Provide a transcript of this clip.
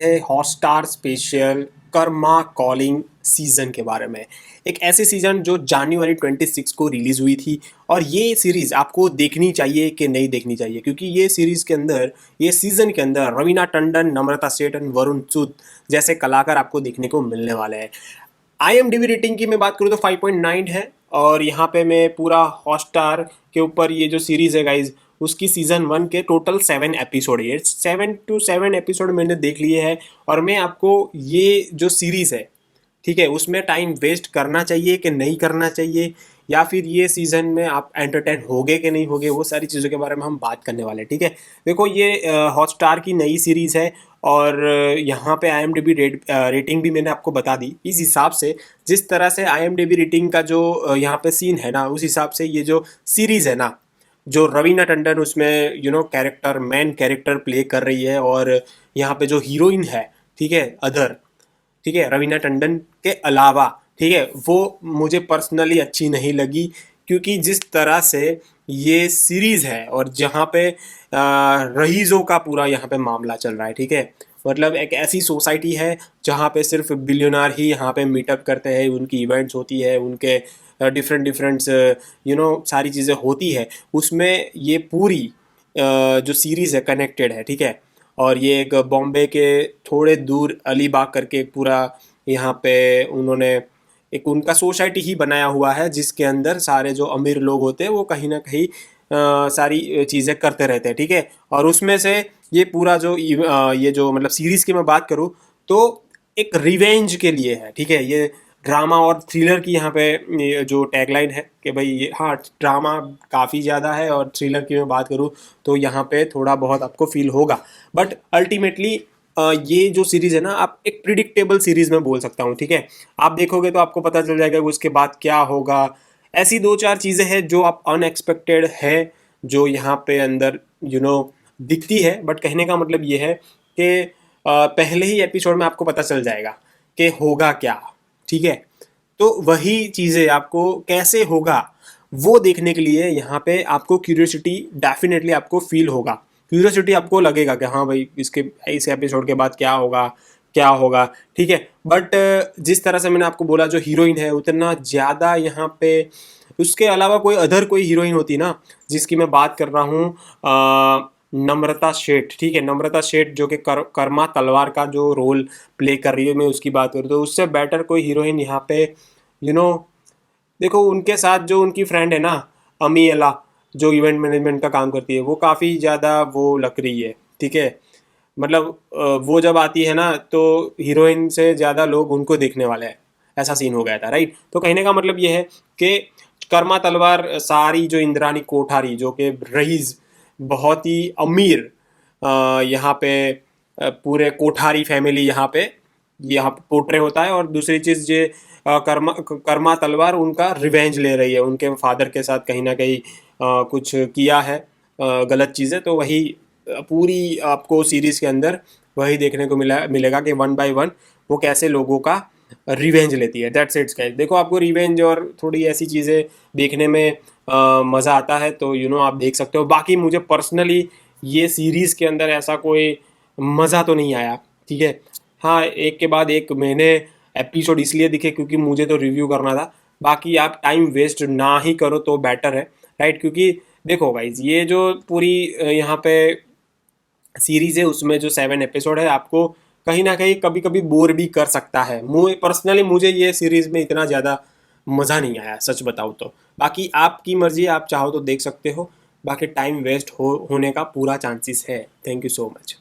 है Hotstar special Karma calling season के बारे में। एक ऐसे सीजन जो जनवरी 26 को रिलीज हुई थी और ये सीरीज आपको देखनी चाहिए कि नहीं देखनी चाहिए, क्योंकि ये सीरीज के अंदर, ये सीजन के अंदर रवीना टंडन, नम्रता सेठ और वरुण सूद जैसे कलाकार आपको देखने को मिलने वाले हैं। IMDb रेटिंग की मैं बात करूँ तो 5.9 है। और यहाँ पे मैं पूरा हॉटस्टार के ऊपर ये जो सीरीज है गाइज, उसकी सीजन 1 के टोटल 7 एपिसोड है। 7 to 7 एपिसोड मैंने देख लिए हैं। और मैं आपको ये जो सीरीज है, ठीक है, उसमें टाइम वेस्ट करना चाहिए कि नहीं करना चाहिए, या फिर ये सीजन में आप एंटरटेन होगे कि नहीं होगे, वो सारी चीज़ों के बारे में हम बात करने वाले हैं। ठीक है, देखो ये हॉटस्टार की नई सीरीज़ है। और यहाँ पे IMDb रेटिंग भी मैंने आपको बता दी। इस हिसाब से, जिस तरह से IMDb रेटिंग का जो यहाँ पे सीन है ना, उस हिसाब से ये जो सीरीज़ है ना, जो रवीना टंडन उसमें कैरेक्टर, मेन कैरेक्टर प्ले कर रही है, और यहाँ पे जो हीरोइन है, ठीक है, अदर, ठीक है, रवीना टंडन के अलावा, ठीक है, वो मुझे पर्सनली अच्छी नहीं लगी। क्योंकि जिस तरह से ये सीरीज है और जहाँ पे रईसों का पूरा यहाँ पे मामला चल रहा है, ठीक है, मतलब एक ऐसी सोसाइटी है जहाँ पे सिर्फ बिलियनर ही यहाँ पे मीटअप करते हैं, उनकी इवेंट्स होती है, उनके डिफरेंट डिफरेंट सारी चीज़ें होती है। उसमें ये पूरी जो सीरीज़ है कनेक्टेड है, ठीक है। और ये एक बॉम्बे के थोड़े दूर अलीबाग करके एक पूरा यहाँ पे उन्होंने एक उनका सोसाइटी ही बनाया हुआ है, जिसके अंदर सारे जो अमीर लोग होते हैं वो कहीं ना कहीं सारी चीज़ें करते रहते हैं, ठीक है। और उसमें से ये पूरा जो ये जो मतलब सीरीज़ की मैं बात करूँ तो एक रिवेंज के लिए है, ठीक है। ये ड्रामा और थ्रिलर की यहाँ पे ये जो टैगलाइन है कि भाई ये, हाँ, ड्रामा काफ़ी ज़्यादा है और थ्रिलर की मैं बात करूँ तो यहाँ पे थोड़ा बहुत आपको फील होगा। बट अल्टीमेटली ये जो सीरीज़ है ना, आप एक प्रिडिक्टेबल सीरीज़ में बोल सकता हूँ, ठीक है। आप देखोगे तो आपको पता चल जाएगा कि उसके बाद क्या होगा। ऐसी दो चार चीज़ें हैं जो आप अनएक्सपेक्टेड है, जो यहाँ पे अंदर दिखती है। बट कहने का मतलब ये है कि पहले ही एपिसोड में आपको पता चल जाएगा कि होगा क्या, ठीक है। तो वही चीज़ें आपको कैसे होगा वो देखने के लिए यहाँ पे आपको क्यूरियोसिटी डेफिनेटली आपको फील होगा। क्यूरियोसिटी आपको लगेगा कि हाँ भाई, इसके इस एपिसोड के बाद क्या होगा, क्या होगा, ठीक है। बट जिस तरह से मैंने आपको बोला, जो हीरोइन है उतना ज़्यादा यहाँ पे, उसके अलावा कोई अदर कोई हीरोइन होती ना, जिसकी मैं बात कर रहा हूँ नम्रता शेठ, ठीक है। नम्रता शेठ जो कि कर्मा तलवार का जो रोल प्ले कर रही है, मैं उसकी बात करूँ तो उससे बेटर कोई हीरोइन यहाँ पे यू नो देखो, उनके साथ जो उनकी फ्रेंड है ना, अमी अला, जो इवेंट मैनेजमेंट का काम करती है, वो काफ़ी ज़्यादा वो लग रही है, ठीक है। मतलब वो जब आती है ना तो हीरोइन से ज़्यादा लोग उनको देखने वाले हैं, ऐसा सीन हो गया था, राइट। तो कहने का मतलब ये है कि कर्मा तलवार सारी जो इंद्रानी कोठारी, जो कि रईस, बहुत ही अमीर यहाँ पे पूरे कोठारी फैमिली यहाँ पे पोर्ट्रे होता है। और दूसरी चीज़ ये कर्मा तलवार उनका रिवेंज ले रही है, उनके फादर के साथ कहीं ना कहीं कुछ किया है गलत चीज़ें। तो वही पूरी आपको सीरीज़ के अंदर वही देखने को मिलेगा कि 1 by 1 वो कैसे लोगों का रिवेंज लेती है। That's it's guys. देखो, आपको रिवेंज और थोड़ी ऐसी चीज़ें देखने में मज़ा आता है तो आप देख सकते हो। बाकी मुझे पर्सनली ये सीरीज़ के अंदर ऐसा कोई मज़ा तो नहीं आया, ठीक है। हाँ, एक के बाद एक मैंने एपिसोड इसलिए दिखे क्योंकि मुझे तो रिव्यू करना था। बाकी आप टाइम वेस्ट ना ही करो तो बेटर है, राइट। क्योंकि देखो गाइज, ये जो पूरी यहाँ पे सीरीज है, उसमें जो 7 एपिसोड है, आपको कहीं ना कहीं कभी कभी बोर भी कर सकता है। मुझे पर्सनली, मुझे ये सीरीज में इतना ज़्यादा मज़ा नहीं आया, सच बताऊँ तो। बाकी आपकी मर्जी, आप चाहो तो देख सकते हो। बाकी टाइम वेस्ट होने का पूरा चांसेस है। Thank you so much.